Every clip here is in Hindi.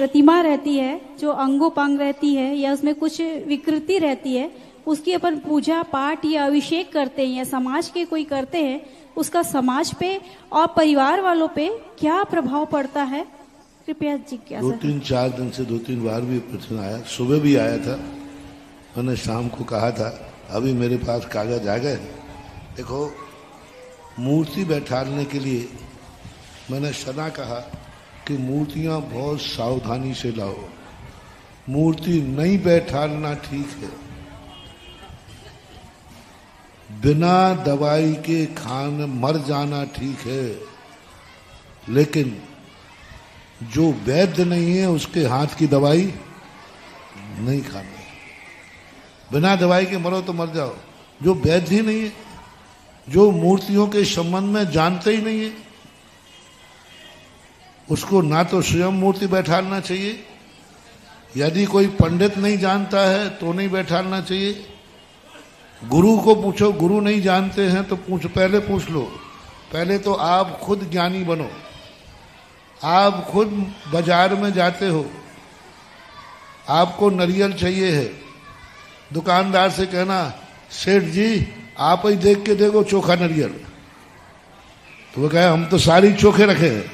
प्रतिमा रहती है, जो अंगोपांग रहती है या उसमें कुछ विकृति रहती है, उसकी अपन पूजा पाठ या अभिषेक करते हैं या समाज के कोई करते हैं, उसका समाज पे और परिवार वालों पे क्या प्रभाव पड़ता है? कृपया जिज्ञासा। 2-3-4 दिन से 2-3 बार भी प्रश्न आया, सुबह भी आया था, मैंने शाम को कहा था, अभी मेरे पास कागज आ गए। देखो, मूर्ति बैठाने के लिए मैंने सदा कहा कि मूर्तियां बहुत सावधानी से लाओ, मूर्ति नहीं बैठाना ठीक है। बिना दवाई के खाने मर जाना ठीक है, लेकिन जो वैद्य नहीं है उसके हाथ की दवाई नहीं खानी। बिना दवाई के मरो तो मर जाओ। जो वैद्य ही नहीं है, जो मूर्तियों के संबंध में जानते ही नहीं है, उसको ना तो स्वयं मूर्ति बैठाना चाहिए, यदि कोई पंडित नहीं जानता है तो नहीं बैठाना चाहिए। गुरु को पूछो, गुरु नहीं जानते हैं तो पहले पूछ लो। पहले तो आप खुद ज्ञानी बनो। आप खुद बाजार में जाते हो, आपको नारियल चाहिए है, दुकानदार से कहना, सेठ जी आप ही देख के देखो चोखा नारियल, तो वो कहे हम तो सारी चोखे रखे हैं।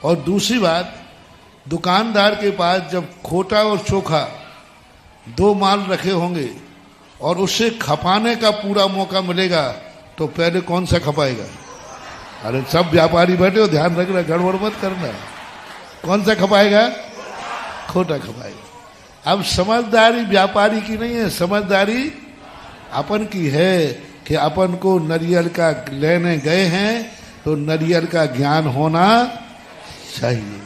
और दूसरी बात, दुकानदार के पास जब खोटा और चोखा 2 माल रखे होंगे और उससे खपाने का पूरा मौका मिलेगा तो पहले कौन सा खपाएगा? अरे सब व्यापारी बैठे हो, ध्यान रखना, गड़बड़ मत करना। कौन सा खपाएगा? खोटा खपाएगा। अब समझदारी व्यापारी की नहीं है, समझदारी अपन की है कि अपन को नारियल का लेने गए हैं तो नारियल का ज्ञान होना चाहिए।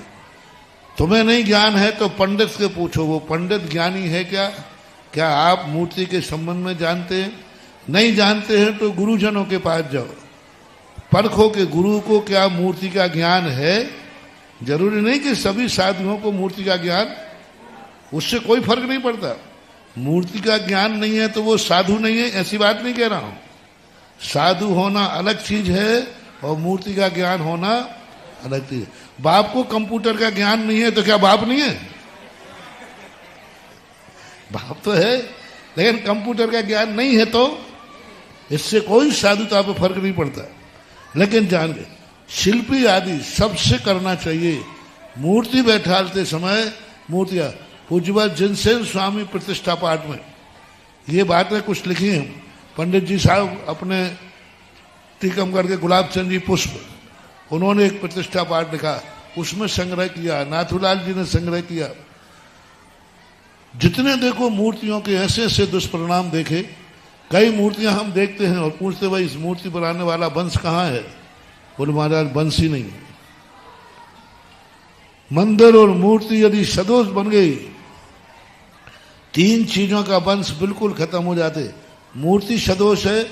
तुम्हें नहीं ज्ञान है तो पंडित से पूछो, वो पंडित ज्ञानी है क्या? क्या आप मूर्ति के संबंध में जानते हैं? नहीं जानते हैं तो गुरुजनों के पास जाओ, परखो के गुरु को क्या मूर्ति का ज्ञान है। जरूरी नहीं कि सभी साधुओं को मूर्ति का ज्ञान, उससे कोई फर्क नहीं पड़ता। मूर्ति का ज्ञान नहीं है तो वो साधु नहीं है, ऐसी बात नहीं कह रहा हूं। साधु होना अलग चीज है और मूर्ति का ज्ञान होना अलग चीज है। बाप को कंप्यूटर का ज्ञान नहीं है तो क्या बाप नहीं है? बाप तो है, लेकिन कंप्यूटर का ज्ञान नहीं है तो इससे कोई साधुता पे फर्क नहीं पड़ता। लेकिन जान गए, शिल्पी आदि सबसे करना चाहिए। मूर्ति बैठाते समय मूर्तियां, पूज्यपाद जिनसेन स्वामी प्रतिष्ठा पाठ में ये बातें कुछ लिखी हैं। पंडित जी साहब अपने टीकमगढ़ के गुलाब चंद जी पुष्प, उन्होंने एक प्रतिष्ठा पाठ लिखा, उसमें संग्रह किया। नाथूलाल जी ने संग्रह किया। जितने देखो मूर्तियों के ऐसे ऐसे दुष्परिणाम देखे। कई मूर्तियां हम देखते हैं और पूछते भाई इस मूर्ति बनाने वाला वंश कहाँ है? बोले महाराज वंश ही नहीं है। मंदिर और मूर्ति यदि सदोष बन गई, 3 चीजों का वंश बिल्कुल खत्म हो जाते। मूर्ति सदोष है,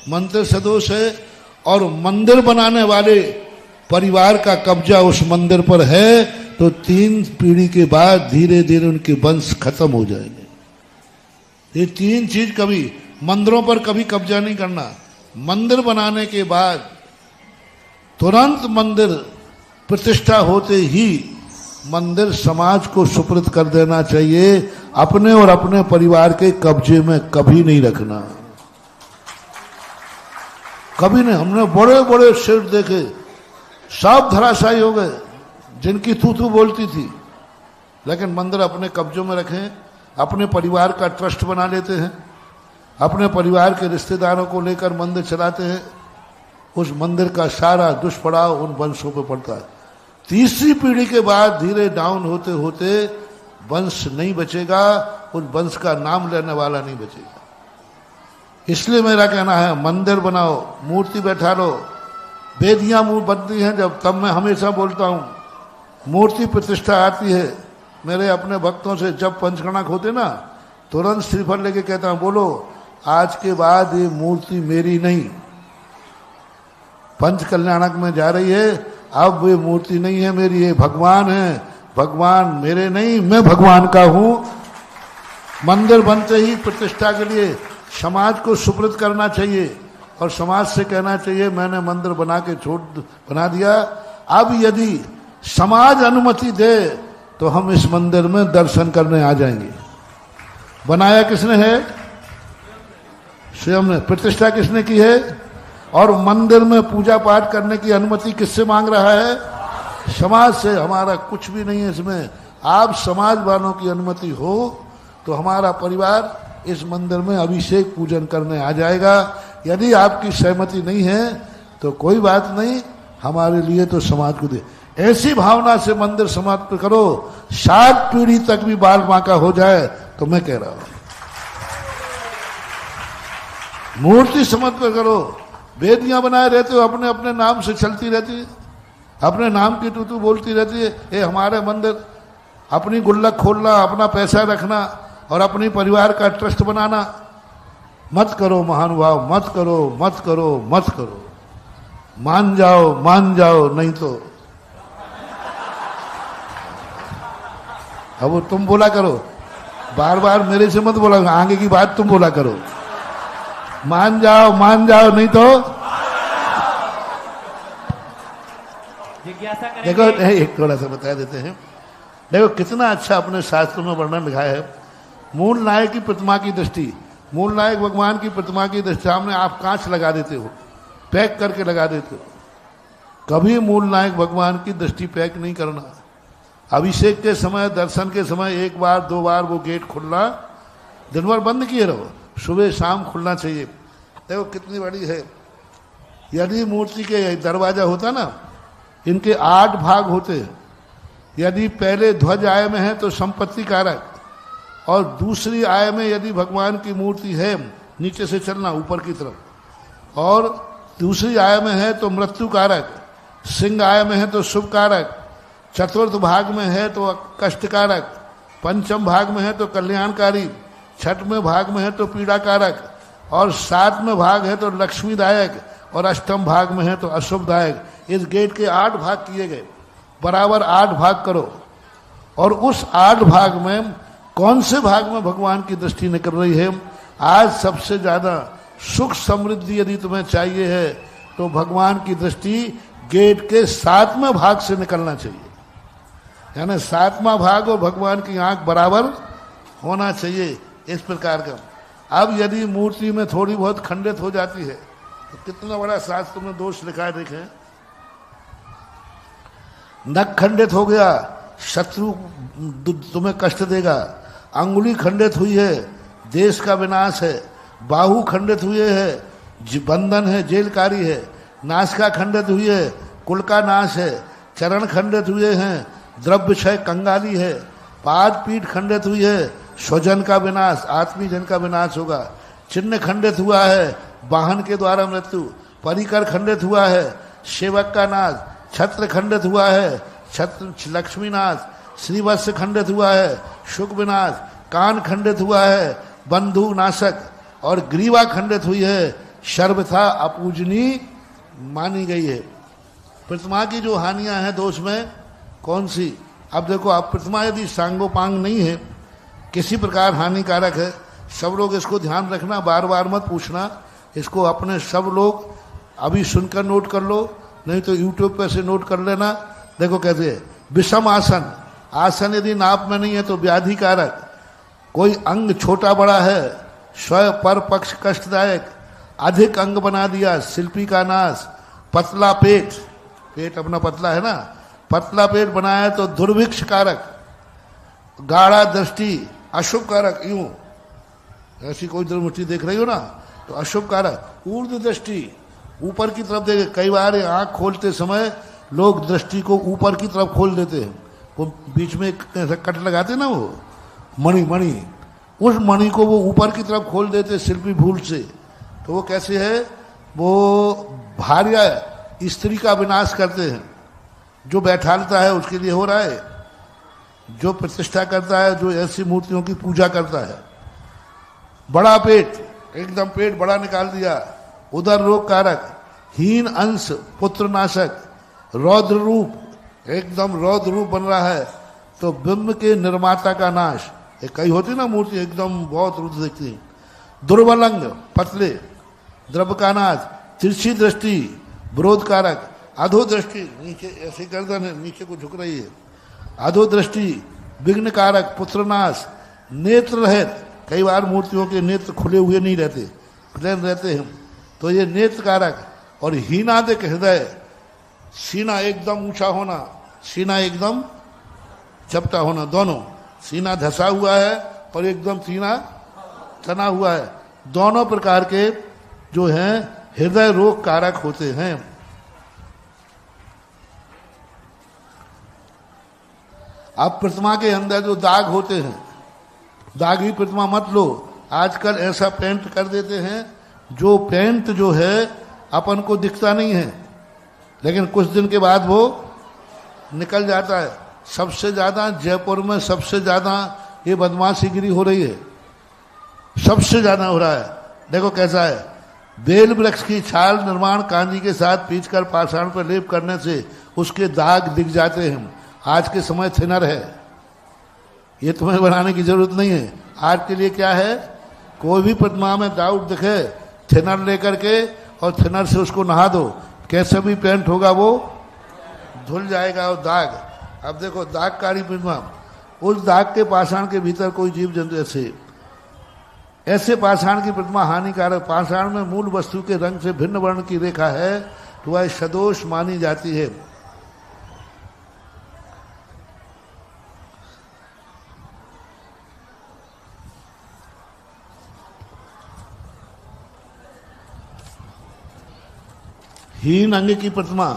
मंदिर सदोष है, और मंदिर बनाने वाले परिवार का कब्जा उस मंदिर पर है तो 3 पीढ़ी के बाद धीरे धीरे उनके वंश खत्म हो जाएंगे। ये 3 चीज कभी मंदिरों पर कभी कब्जा नहीं करना। मंदिर बनाने के बाद तुरंत मंदिर प्रतिष्ठा होते ही मंदिर समाज को सुपुर्द कर देना चाहिए। अपने और अपने परिवार के कब्जे में कभी नहीं रखना, कभी नहीं। हमने बड़े बड़े सेठ देखे, सब धराशायी हो गए, जिनकी थू बोलती थी, लेकिन मंदिर अपने कब्जों में रखें। अपने परिवार का ट्रस्ट बना लेते हैं, अपने परिवार के रिश्तेदारों को लेकर मंदिर चलाते हैं। उस मंदिर का सारा दुष्प्रभाव उन वंशों पर पड़ता है। 3री पीढ़ी के बाद धीरे डाउन होते होते वंश नहीं बचेगा, उस वंश का नाम लेने वाला नहीं बचेगा। इसलिए मेरा कहना है मंदिर बनाओ, मूर्ति बैठा लो। वेदियां बनती हैं जब, तब मैं हमेशा बोलता हूं मूर्ति प्रतिष्ठा आती है, मेरे अपने भक्तों से जब पंचगणक होते ना, तुरंत श्रीफल लेके कहता हूं, बोलो आज के बाद ये मूर्ति मेरी नहीं, पंच कल्याणक में जा रही है, अब ये मूर्ति नहीं है मेरी, ये भगवान है। भगवान मेरे नहीं, मैं भगवान का हूं। मंदिर बनते ही प्रतिष्ठा के लिए समाज को सुपुर्द करना चाहिए और समाज से कहना चाहिए मैंने मंदिर बना दिया। अब यदि समाज अनुमति दे तो हम इस मंदिर में दर्शन करने आ जाएंगे। बनाया किसने है? स्वयं ने। प्रतिष्ठा किसने की है? और मंदिर में पूजा पाठ करने की अनुमति किससे मांग रहा है? समाज से। हमारा कुछ भी नहीं है इसमें। आप समाज वालों की अनुमति हो तो हमारा परिवार इस मंदिर में अभिषेक पूजन करने आ जाएगा। यदि आपकी सहमति नहीं है तो कोई बात नहीं, हमारे लिए तो समाज को दे। ऐसी भावना से मंदिर समाप्त करो, 7 पीढ़ी तक भी बाल मां का हो जाए तो मैं कह रहा हूं। मूर्ति समर्पित करो। वेदियां बनाए रहते हो, अपने अपने नाम से चलती रहती है, अपने नाम की तू बोलती रहती है। ये हमारे मंदिर, अपनी गुल्लक खोलना, अपना पैसा रखना और अपनी परिवार का ट्रस्ट बनाना मत करो महानुभाव, मत करो, मत करो, मत करो। मान जाओ, नहीं तो अब वो तुम बोला करो, बार बार मेरे से मत बोला, आगे की बात तुम बोला करो। मान जाओ नहीं तो जिज्ञासा करेंगे। देखो, एक थोड़ा सा बता देते हैं। देखो कितना अच्छा अपने शास्त्रों में वर्णन लिखा है। मूल नायक की प्रतिमा की दृष्टि, मूल नायक भगवान की प्रतिमा की दृष्टि सामने आप कांच लगा देते हो, पैक करके लगा देते हो। कभी मूल नायक भगवान की दृष्टि पैक नहीं करना। अभिषेक के समय, दर्शन के समय 1 बार 2 बार वो गेट खुलना, दिन भर बंद किए रहो, सुबह शाम खुलना चाहिए। देखो कितनी बड़ी है। यदि मूर्ति के दरवाजा होता ना, इनके 8 भाग होते हैं। यदि पहले ध्वज आय में है तो संपत्ति कारक, और दूसरी आय में यदि भगवान की मूर्ति है, नीचे से चलना ऊपर की तरफ, और दूसरी आय में है तो मृत्यु कारक, सिंह आय में है तो शुभ कारक, चतुर्थ भाग में है तो कष्ट कारक, पंचम भाग में है तो कल्याणकारी, छठवें भाग में है तो पीड़ा कारक, और 7वें भाग है तो लक्ष्मीदायक, और 8वें भाग में है तो अशुभदायक। इस गेट के 8 भाग किए गए, बराबर 8 भाग करो। और उस 8 भाग में कौन से भाग में भगवान की दृष्टि निकल रही है? आज सबसे ज्यादा सुख समृद्धि यदि तुम्हें चाहिए है तो भगवान की दृष्टि गेट के 7वें भाग से निकलना चाहिए। यानी 7वां भाग और भगवान की आंख बराबर होना चाहिए, इस प्रकार का। अब यदि मूर्ति में थोड़ी बहुत खंडित हो जाती है तो कितना बड़ा शास्त्र में दोष लिखा है, देखें। नख खंडित हो गया, शत्रु तुम्हें कष्ट देगा। अंगुली खंडित हुई है, देश का विनाश है। बाहु खंडित हुए है, बंधन है, जेलकारी है। नासिका खंडित हुई है, कुल का नाश है। चरण खंडित हुए हैं, द्रव्य क्षय, कंगाली है। पाद पीठ खंडित हुई है, स्वजन का विनाश, आत्मीय जन का विनाश होगा। चिन्ह खंडित हुआ है, वाहन के द्वारा मृत्यु। परिकर खंडित हुआ है, सेवक का नाश। छत्र खंडित हुआ है, छत्र लक्ष्मी नाश। श्रीवत्स खंडित हुआ है, शुक विनाश। कान खंडित हुआ है, बंधु नाशक। और ग्रीवा खंडित हुई है, सर्वथा अपूजनीय मानी गई है। प्रतिमा की जो हानियां हैं दोष में कौन सी? अब देखो, आप प्रतिमा यदि सांगोपांग नहीं है, किसी प्रकार हानिकारक है, सब लोग इसको ध्यान रखना, बार बार मत पूछना। इसको अपने सब लोग अभी सुनकर नोट कर लो, नहीं तो यूट्यूब पर से नोट कर लेना। देखो कहते हैं विषम आसन। आसन यदि नाप में नहीं है तो व्याधि कारक। कोई अंग छोटा बड़ा है, स्वयं पर पक्ष कष्टदायक। अधिक अंग बना दिया, शिल्पी का नाश। पतला पेट, पेट अपना पतला है ना, पतला पेट बनाया तो दुर्भिक्ष कारक। गाढ़ा दृष्टि, अशुभ कारक। यूं ऐसी कोई दृष्टि देख रही हो ना तो अशुभ कारक। ऊर्ध्व दृष्टि, ऊपर की तरफ देखे। कई बार आंख खोलते समय लोग दृष्टि को ऊपर की तरफ खोल देते हैं, वो बीच में ऐसा कट लगाते ना, वो मणि, उस मणि को वो ऊपर की तरफ खोल देते शिल्पी भूल से। तो वो कैसे है? वो भार्या स्त्री का विनाश करते हैं। जो बैठालता है उसके लिए हो रहा है, जो प्रतिष्ठा करता है, जो ऐसी मूर्तियों की पूजा करता है। बड़ा पेट, एकदम पेट बड़ा निकाल दिया, उदर रोग कारक। हीन अंश, पुत्र नाशक। रौद्र रूप, एकदम रौद्र रूप बन रहा है तो बिंब के निर्माता का नाश। कई होती ना मूर्ति एकदम बहुत रुद्र दिखती है। दुर्बलंग, पतले। द्रव्य का नाश। तिरछी दृष्टि, विरोध कारक। अधो दृष्टि, नीचे ऐसे गर्दन है, नीचे को झुक रही है। अधोदृष्टि, विघ्न कारक, पुत्रनाश, नेत्र रहित, कई बार मूर्तियों के नेत्र खुले हुए नहीं रहते, प्लेन रहते हैं, तो ये नेत्र कारक, और हीनादिक हृदय, सीना एकदम ऊंचा होना, सीना एकदम चपटा होना, दोनों, सीना धसा हुआ है और एकदम सीना तना हुआ है, दोनों प्रकार के जो हैं हृदय रोग कारक होते हैं। अब प्रतिमा के अंदर जो दाग होते हैं, दागी प्रतिमा मत लो। आजकल ऐसा पेंट कर देते हैं जो पेंट जो है अपन को दिखता नहीं है, लेकिन कुछ दिन के बाद वो निकल जाता है। सबसे ज्यादा जयपुर में सबसे ज्यादा ये बदमाशीगिरी हो रही है, सबसे ज्यादा हो रहा है। देखो कैसा है, बेल वृक्ष की छाल निर्माण कांजी के साथ पीसकर पाषाण पर लेप करने से उसके दाग दिख जाते हैं। आज के समय थिनर है, ये तुम्हें बनाने की जरूरत नहीं है। आज के लिए क्या है, कोई भी प्रतिमा में डाउट दिखे, थिनर लेकर के और थिनर से उसको नहा दो, कैसे भी पेंट होगा वो धुल जाएगा। और दाग, अब देखो दागकारी प्रतिमा, उस दाग के पाषाण के भीतर कोई जीव जंतु, ऐसे पाषाण की प्रतिमा हानिकारक। पाषाण में मूल वस्तु के रंग से भिन्न वर्ण की रेखा है तो वह सदोष मानी जाती है। हीन अंग की प्रतिमा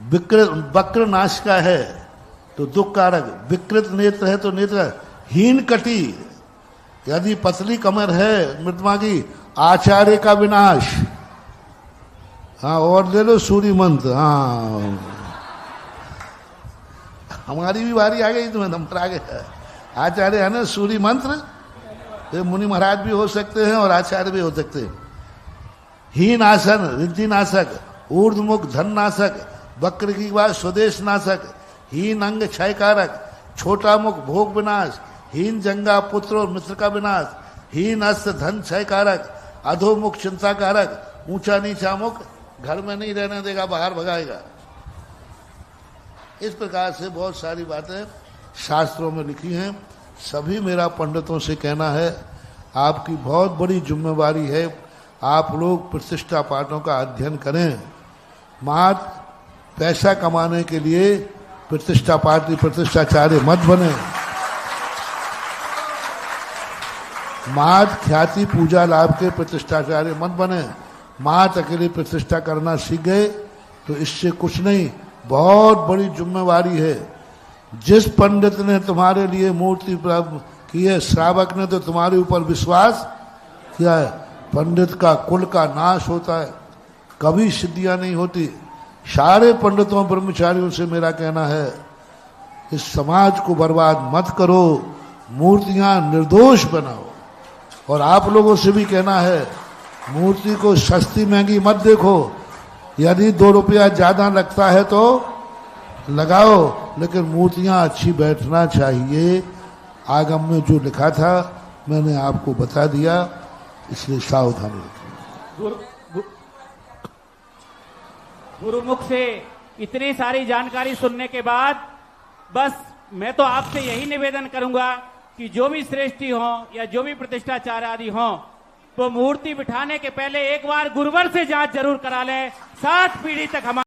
वक्र नाश का है तो दुख कारक, विकृत नेत्र है तो नेत्र, हीन कटी, यदि पतली कमर है प्रतिमा की, आचार्य का विनाश। हाँ, और ले लो सूर्य मंत्र। हाँ, हमारी भी बारी आ गई, तुम्हें नंबर आ गया। आचार्य है ना सूर्य मंत्र, तो मुनि महाराज भी हो सकते हैं और आचार्य भी हो सकते हैं। हीन आसन, रिद्धि नाशक, ऊर्ध्वमुख धन नाशक, वक्र की बात स्वदेश नाशक, हीन अंग क्षय कारक, छोटा मुख भोग विनाश, हीन जंगा पुत्र और मित्र का विनाश, हीन अस्त धन क्षय कारक, अधोमुख चिंता कारक, ऊंचा नीचा मुख घर में नहीं रहने देगा, बाहर भगाएगा। इस प्रकार से बहुत सारी बातें शास्त्रों में लिखी हैं। सभी मेरा पंडितों से कहना है, आपकी बहुत बड़ी जिम्मेवारी है, आप लोग प्रतिष्ठा पाठों का अध्ययन करें। मात्र पैसा कमाने के लिए प्रतिष्ठा पाठ प्रतिष्ठाचार्य मत बने, मात ख्याति पूजा लाभ के प्रतिष्ठाचार्य मत बने। मात अकेले प्रतिष्ठा करना सीख गए तो इससे कुछ नहीं, बहुत बड़ी जिम्मेवारी है। जिस पंडित ने तुम्हारे लिए मूर्ति प्राप्त की है, श्रावक ने तो तुम्हारे ऊपर विश्वास किया है। पंडित का कुल का नाश होता है, कभी सिद्धियां नहीं होती। सारे पंडितों ब्रह्मचारियों से मेरा कहना है, इस समाज को बर्बाद मत करो, मूर्तियां निर्दोष बनाओ। और आप लोगों से भी कहना है, मूर्ति को सस्ती महंगी मत देखो, यदि 2 रुपया ज्यादा लगता है तो लगाओ, लेकिन मूर्तियां अच्छी बैठना चाहिए। आगम में जो लिखा था मैंने आपको बता दिया, इसलिए सावधानी रखिए। गुरुमुख से इतनी सारी जानकारी सुनने के बाद बस मैं तो आपसे यही निवेदन करूंगा कि जो भी श्रेष्ठी हो या जो भी प्रतिष्ठाचार्य आदि हो, तो मूर्ति बिठाने के पहले एक बार गुरुवर से जांच जरूर करा लें। 7 पीढ़ी तक हमारे